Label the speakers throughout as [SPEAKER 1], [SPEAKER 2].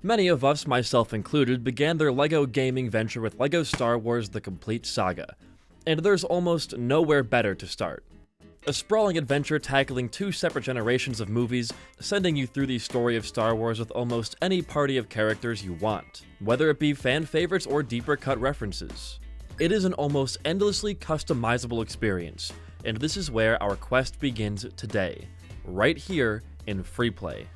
[SPEAKER 1] Many of us, myself included, began their LEGO gaming venture with LEGO Star Wars: The Complete Saga, and there's almost nowhere better to start. A sprawling adventure tackling two separate generations of movies, sending you through the story of Star Wars with almost any party of characters you want, whether it be fan favorites or deeper cut references. It is an almost endlessly customizable experience, and this is where our quest begins today, right here in free play.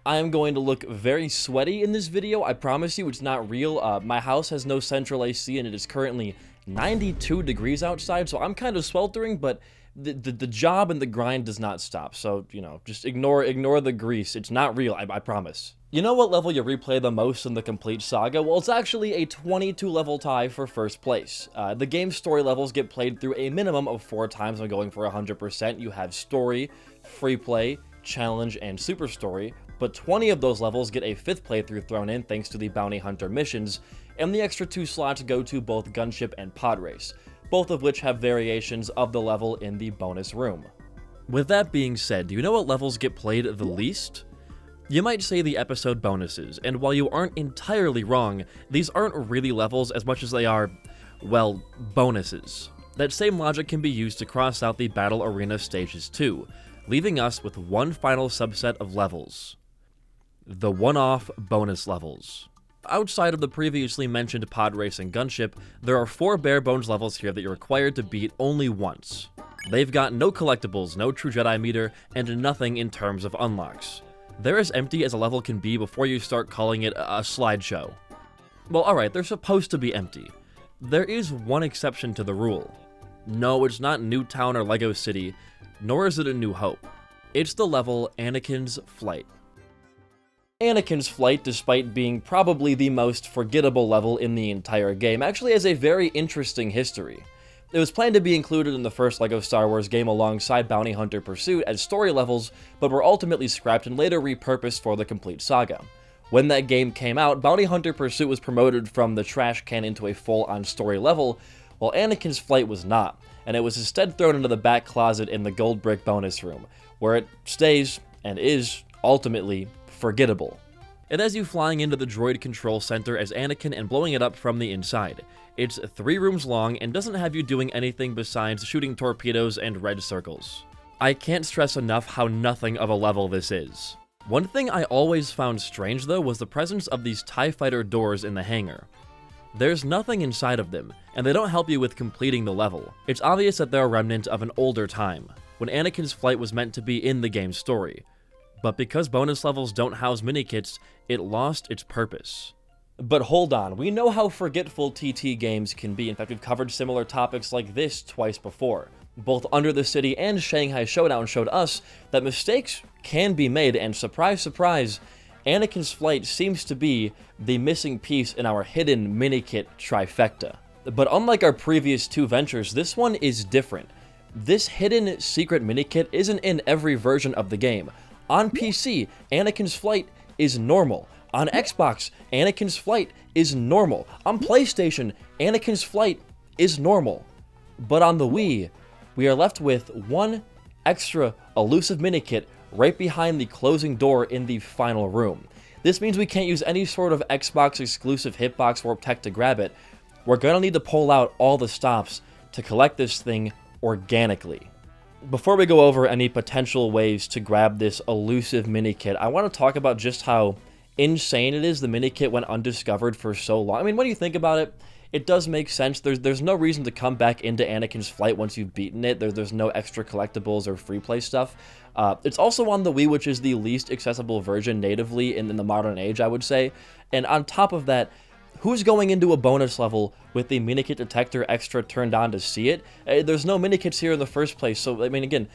[SPEAKER 1] I am going to look very sweaty in this video. I promise you it's not real. My house has no central AC and it is currently 92 degrees outside, so I'm kind of sweltering, but the job and the grind does not stop. So, you know, just ignore the grease. It's not real, I promise. You know what level you replay the most in the Complete Saga? Well, it's actually a 22 level tie for first place. The game's story levels get played through a minimum of 4 times when going for 100%. You have story, free play, challenge, and super story, but 20 of those levels get a 5th playthrough thrown in thanks to the bounty hunter missions, and the extra 2 slots go to both gunship and pod race, both of which have variations of the level in the bonus room. With that being said, do you know what levels get played the least? You might say the episode bonuses, and while you aren't entirely wrong, these aren't really levels as much as they are, well, bonuses. That same logic can be used to cross out the battle arena stages too, leaving us with one final subset of levels: the one-off bonus levels. Outside of the previously mentioned pod race and gunship, there are 4 bare bones levels here that you're required to beat only once. They've got no collectibles, no true Jedi meter, and nothing in terms of unlocks. They're as empty as a level can be before you start calling it a slideshow. Well, alright, they're supposed to be empty. There is one exception to the rule. No, it's not Newtown or Lego City, nor is it a New Hope. It's the level Anakin's Flight. Anakin's Flight, despite being probably the most forgettable level in the entire game, actually has a very interesting history. It was planned to be included in the first LEGO Star Wars game alongside Bounty Hunter Pursuit as story levels, but were ultimately scrapped and later repurposed for the Complete Saga. When that game came out, Bounty Hunter Pursuit was promoted from the trash can into a full-on story level, while Anakin's Flight was not, and it was instead thrown into the back closet in the gold brick bonus room, where it stays and is ultimately forgettable. It has you flying into the droid control center as Anakin and blowing it up from the inside. It's 3 rooms long and doesn't have you doing anything besides shooting torpedoes and red circles. I can't stress enough how nothing of a level this is. One thing I always found strange though was the presence of these TIE fighter doors in the hangar. There's nothing inside of them, and they don't help you with completing the level. It's obvious that they're a remnant of an older time, when Anakin's Flight was meant to be in the game's story. But because bonus levels don't house minikits, it lost its purpose. But hold on, we know how forgetful TT games can be. In fact, we've covered similar topics like this twice before. Both Under the City and Shanghai Showdown showed us that mistakes can be made, and surprise, surprise, Anakin's Flight seems to be the missing piece in our hidden minikit trifecta. But unlike our previous 2 ventures, this one is different. This hidden secret minikit isn't in every version of the game. On PC, Anakin's Flight is normal. On Xbox, Anakin's Flight is normal. On PlayStation, Anakin's Flight is normal. But on the Wii, we are left with one extra elusive minikit right behind the closing door in the final room. This means we can't use any sort of Xbox exclusive hitbox warp tech to grab it. We're gonna need to pull out all the stops to collect this thing organically. Before we go over any potential ways to grab this elusive minikit, I want to talk about just how insane it is the minikit went undiscovered for so long. I mean, when you think about it, it does make sense. There's no reason to come back into Anakin's Flight once you've beaten it. There's no extra collectibles or free play stuff. It's also on the Wii, which is the least accessible version natively in the modern age, I would say. And on top of that, who's going into a bonus level with the minikit detector extra turned on to see it? There's no minikits here in the first place, so I mean, again,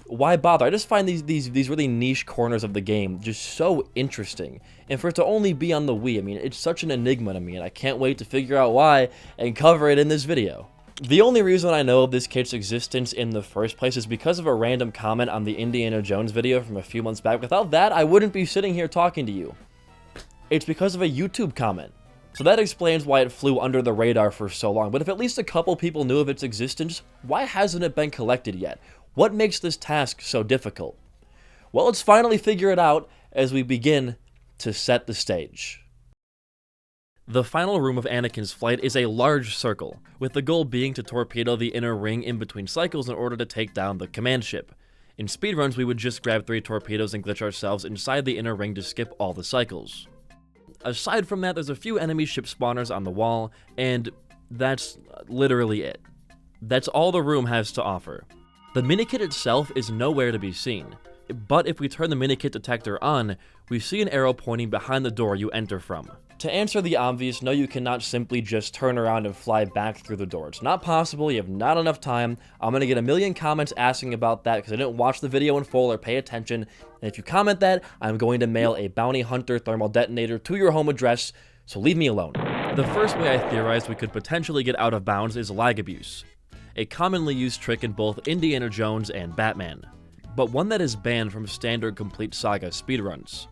[SPEAKER 1] why bother? I just find these really niche corners of the game just so interesting. And for it to only be on the Wii, I mean, it's such an enigma to me, and I can't wait to figure out why and cover it in this video. The only reason I know of this kit's existence in the first place is because of a random comment on the Indiana Jones video from a few months back. Without that, I wouldn't be sitting here talking to you. It's because of a YouTube comment. So that explains why it flew under the radar for so long. But if at least a couple people knew of its existence, why hasn't it been collected yet? What makes this task so difficult? Well, let's finally figure it out as we begin to set the stage. The final room of Anakin's flight is a large circle, with the goal being to torpedo the inner ring in between cycles in order to take down the command ship. In speedruns, we would just grab 3 torpedoes and glitch ourselves inside the inner ring to skip all the cycles. Aside from that, there's a few enemy ship spawners on the wall, and that's literally it. That's all the room has to offer. The Minikit itself is nowhere to be seen, but if we turn the Minikit detector on, we see an arrow pointing behind the door you enter from. To answer the obvious, no, you cannot simply just turn around and fly back through the door. It's not possible, you have not enough time. I'm gonna get a million comments asking about that because I didn't watch the video in full or pay attention. And if you comment that, I'm going to mail a bounty hunter thermal detonator to your home address, so leave me alone. The first way I theorized we could potentially get out of bounds is lag abuse, a commonly used trick in both Indiana Jones and Batman, but one that is banned from standard complete Saga speedruns.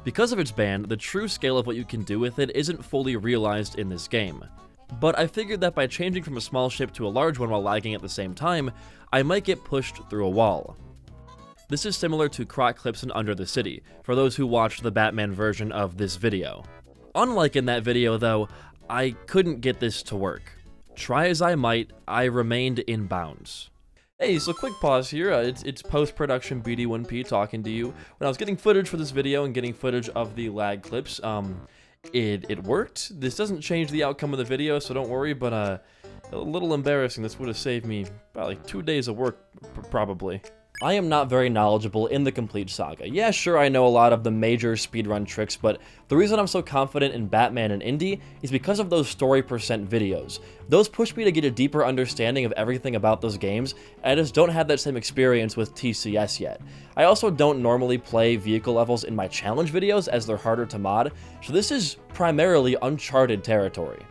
[SPEAKER 1] Because of its ban, the true scale of what you can do with it isn't fully realized in this game. But I figured that by changing from a small ship to a large one while lagging at the same time, I might get pushed through a wall. This is similar to Croc Clips in Under the City, for those who watched the Batman version of this video. Unlike in that video though, I couldn't get this to work. Try as I might, I remained in bounds. Hey, so quick pause here, it's post-production BD1P talking to you. When I was getting footage for this video and getting footage of the lag clips, it worked. This doesn't change the outcome of the video, so don't worry, but a little embarrassing. This would have saved me about like 2 days of work, probably. I am not very knowledgeable in the complete Saga. Yeah, sure, I know a lot of the major speedrun tricks, but the reason I'm so confident in Batman and Indy is because of those story percent videos. Those push me to get a deeper understanding of everything about those games, and I just don't have that same experience with TCS yet. I also don't normally play vehicle levels in my challenge videos as they're harder to mod, so this is primarily uncharted territory.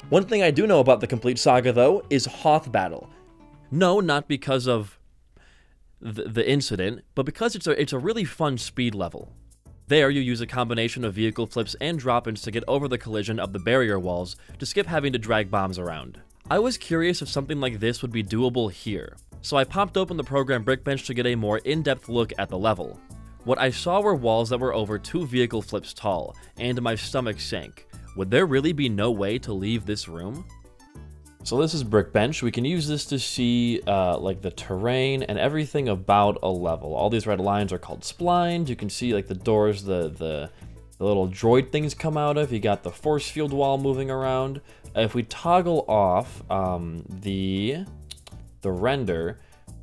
[SPEAKER 1] One thing I do know about the complete Saga, though, is Hoth Battle. No, not because of the incident, but because it's a really fun speed level. There, you use a combination of vehicle flips and drop-ins to get over the collision of the barrier walls to skip having to drag bombs around. I was curious if something like this would be doable here, so I popped open the program Brickbench to get a more in-depth look at the level. What I saw were walls that were over 2 vehicle flips tall, and my stomach sank. Would there really be no way to leave this room? So this is Brickbench. We can use this to see like the terrain and everything about a level. All these red lines are called splines. You can see like the doors, the little droid things come out of. You got the force field wall moving around. If we toggle off the render,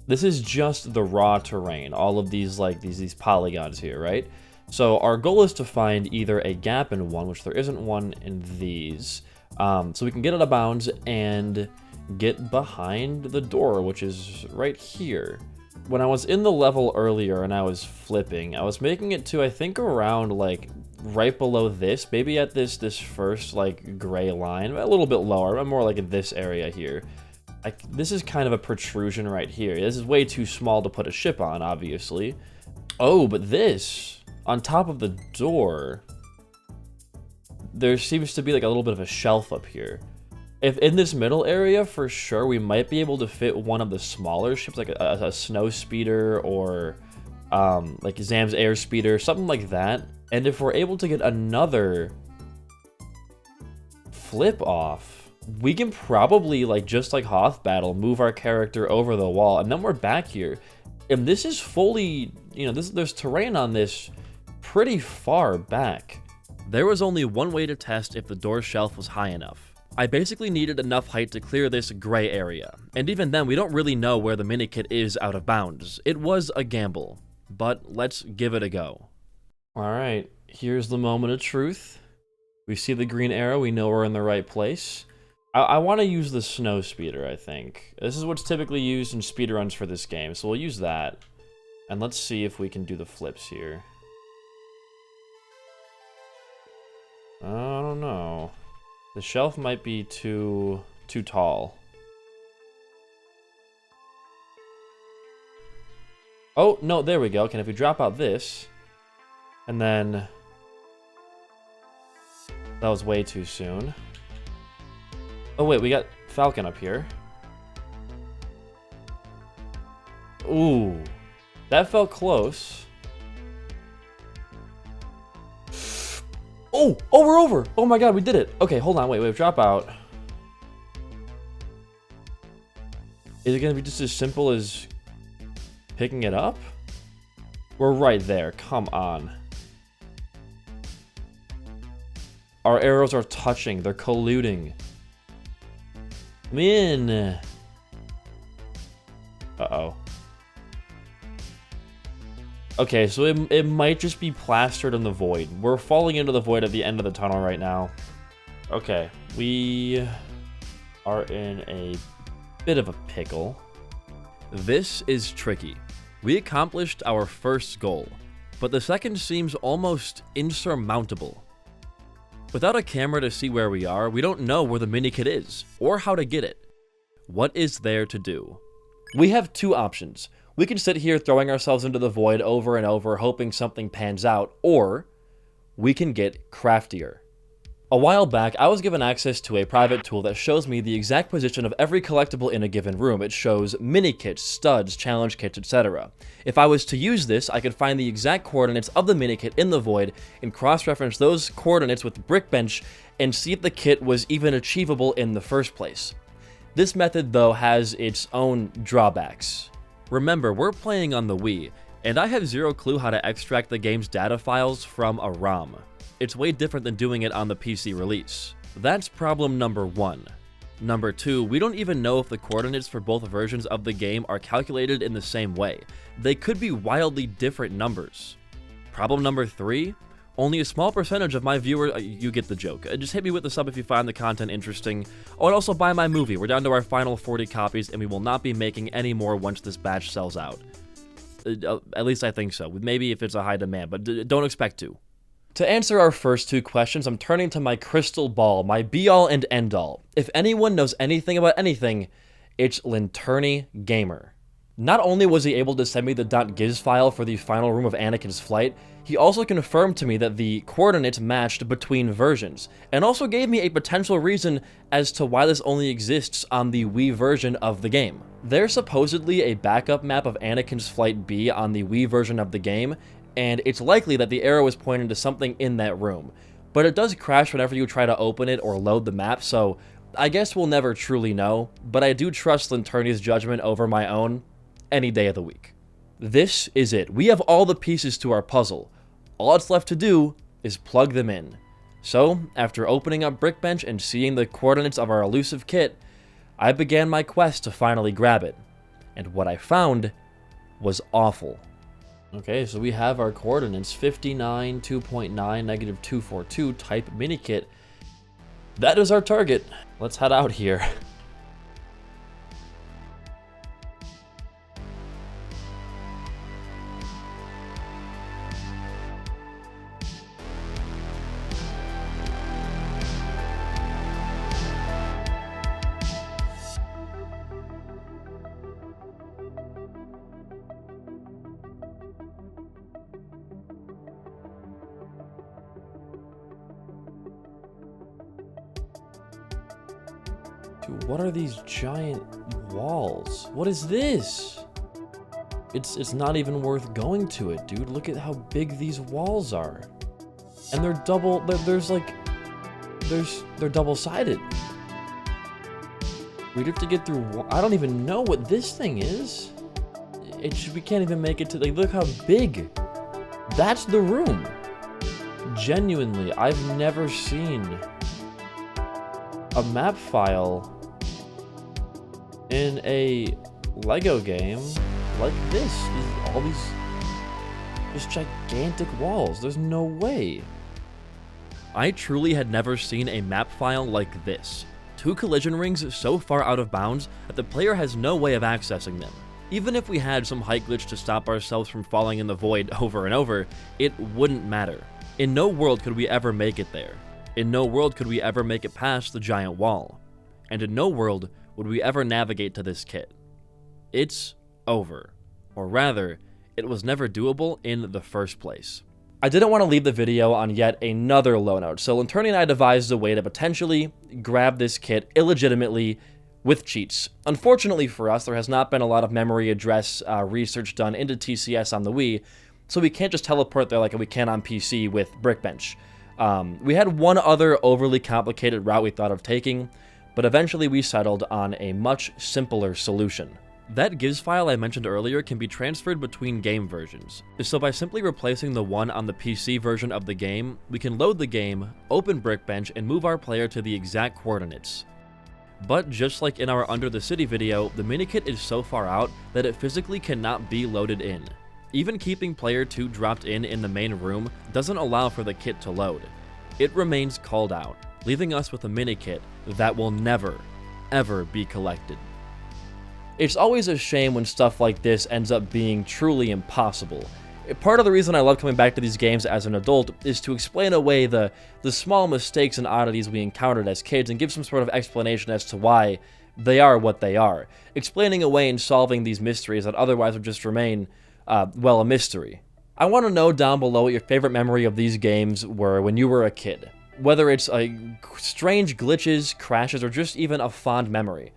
[SPEAKER 1] this is just the raw terrain. All of these like these polygons here, right? So our goal is to find either a gap in one, which there isn't one in these. So we can get out of bounds and get behind the door, which is right here. When I was in the level earlier and I was flipping, I was making it to, I think, around like right below this, maybe at this first like gray line, a little bit lower, but more like in this area here. This is kind of a protrusion right here. This is way too small to put a ship on, obviously. Oh, but this, on top of the door, there seems to be like a little bit of a shelf up here. If in this middle area, for sure, we might be able to fit one of the smaller ships, like a snow speeder or like Zam's air speeder, something like that. And if we're able to get another flip off, we can probably, like just like Hoth Battle, move our character over the wall, and then we're back here. And this is fully, you know, there's terrain on this pretty far back. There was only one way to test if the door shelf was high enough. I basically needed enough height to clear this gray area, and even then we don't really know where the Minikit is out of bounds. It was a gamble, but let's give it a go. Alright, here's the moment of truth. We see the green arrow, we know we're in the right place. I want to use the snow speeder, I think. This is what's typically used in speedruns for this game, so we'll use that. And let's see if we can do the flips here. I don't know. The shelf might be too tall. Oh, no, there we go. Okay, if we drop out this, and then... That was way too soon. Oh, wait, we got Falcon up here. Ooh. That felt close. Oh, we're over. Oh my god, we did it. Okay, hold on, wait, drop out. Is it gonna be just as simple as picking it up? We're right there, come on. Our arrows are touching, they're colluding. Come in. Uh-oh. Okay, so it might just be plastered in the void. We're falling into the void at the end of the tunnel right now. Okay, we are in a bit of a pickle. This is tricky. We accomplished our first goal, but the second seems almost insurmountable. Without a camera to see where we are, we don't know where the Minikit is, or how to get it. What is there to do? We have two options. We can sit here throwing ourselves into the void over and over, hoping something pans out, or we can get craftier. A while back, I was given access to a private tool that shows me the exact position of every collectible in a given room. It shows minikits, studs, challenge kits, etc. If I was to use this, I could find the exact coordinates of the minikit in the void and cross-reference those coordinates with Brickbench and see if the kit was even achievable in the first place. This method, though, has its own drawbacks. Remember, we're playing on the Wii, and I have zero clue how to extract the game's data files from a ROM. It's way different than doing it on the PC release. That's problem number one. Number two, we don't even know if the coordinates for both versions of the game are calculated in the same way. They could be wildly different numbers. Problem number three, only a small percentage of my viewers, you get the joke. Just hit me with a sub if you find the content interesting. Oh, and also buy my movie. We're down to our final 40 copies, and we will not be making any more once this batch sells out. At least I think so. Maybe if it's a high demand, but don't expect to. To answer our first two questions, I'm turning to my crystal ball, my be-all and end-all. If anyone knows anything about anything, it's Linterny Gamer. Not only was he able to send me the .giz file for the final room of Anakin's flight, he also confirmed to me that the coordinates matched between versions, and also gave me a potential reason as to why this only exists on the Wii version of the game. There's supposedly a backup map of Anakin's Flight B on the Wii version of the game, and it's likely that the arrow is pointing to something in that room. But it does crash whenever you try to open it or load the map, so I guess we'll never truly know, but I do trust Linterny's judgment over my own any day of the week. This is it. We have all the pieces to our puzzle. All it's left to do is plug them in. So, after opening up Brickbench and seeing the coordinates of our elusive kit, I began my quest to finally grab it. And what I found was awful. Okay, so we have our coordinates, 59, 2.9, -242 type minikit. That is our target. Let's head out here. Dude, what are these giant walls? What is this? It's not even worth going to it, dude. Look at how big these walls are. And they're double-sided. We'd have to get through, I don't even know what this thing is. We can't even make it to, like, look how big. That's the room. Genuinely, I've never seen a map file in a Lego game like this. All these just gigantic walls. There's no way. I truly had never seen a map file like this. Two collision rings so far out of bounds that the player has no way of accessing them. Even if we had some height glitch to stop ourselves from falling in the void over and over, it wouldn't matter. In no world could we ever make it there. In no world could we ever make it past the giant wall. And in no world would we ever navigate to this kit. It's over. Or rather, it was never doable in the first place. I didn't want to leave the video on yet another low note, so Linterny and I devised a way to potentially grab this kit illegitimately with cheats. Unfortunately for us, there has not been a lot of memory address research done into TCS on the Wii, so we can't just teleport there like we can on PC with Brickbench. We had one other overly complicated route we thought of taking, but eventually we settled on a much simpler solution. That GIFs file I mentioned earlier can be transferred between game versions, so by simply replacing the one on the PC version of the game, we can load the game, open Brickbench, and move our player to the exact coordinates. But just like in our Under the City video, the Minikit is so far out that it physically cannot be loaded in. Even keeping player 2 dropped in the main room doesn't allow for the kit to load. It remains called out, leaving us with a Minikit that will never, ever be collected. It's always a shame when stuff like this ends up being truly impossible. Part of the reason I love coming back to these games as an adult is to explain away the small mistakes and oddities we encountered as kids and give some sort of explanation as to why they are what they are. Explaining away and solving these mysteries that otherwise would just remain, well, a mystery. I want to know down below what your favorite memory of these games were when you were a kid. Whether it's strange glitches, crashes, or just even a fond memory.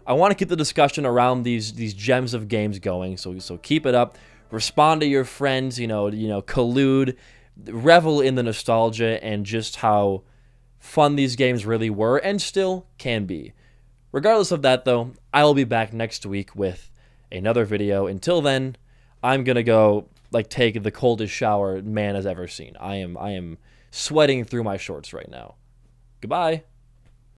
[SPEAKER 1] I want to keep the discussion around these gems of games going, so keep it up. Respond to your friends, collude, revel in the nostalgia and just how fun these games really were and still can be. Regardless of that, though, I will be back next week with another video. Until then, I'm gonna go take the coldest shower man has ever seen. I am sweating through my shorts right now. Goodbye.